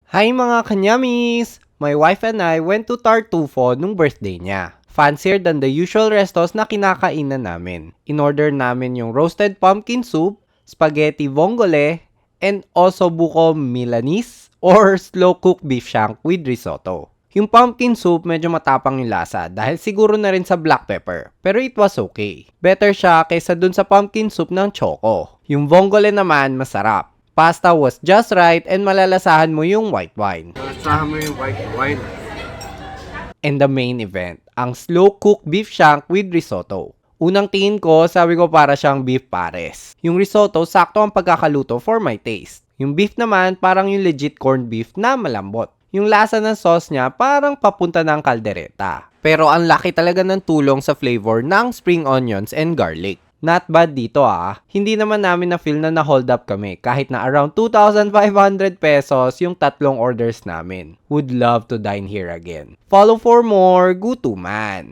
Hi mga kanyamis! My wife and I went to Tartufo nung birthday niya. Fancier than the usual restos na kinakainan namin. In-order namin yung roasted pumpkin soup, spaghetti vongole, and also buko Milanese or slow-cooked beef shank with risotto. Yung pumpkin soup medyo matapang yung lasa dahil siguro na rin sa black pepper. Pero it was okay. Better siya kaysa dun sa pumpkin soup ng choco. Yung vongole naman masarap. Pasta was just right and malalasahan mo yung white wine. Lasahan mo yung white wine. And the main event, ang slow-cooked beef shank with risotto. Unang tingin ko, sabi ko para siyang beef pares. Yung risotto, sakto ang pagkakaluto for my taste. Yung beef naman, parang yung legit corned beef na malambot. Yung lasa ng sauce niya, parang papunta ng kaldereta. Pero ang laki talaga ng tulong sa flavor ng spring onions and garlic. Not bad dito ah. Hindi naman namin na-feel na na-hold up kami kahit na around 2,500 pesos yung tatlong orders namin. Would love to dine here again. Follow for more. Gutuman!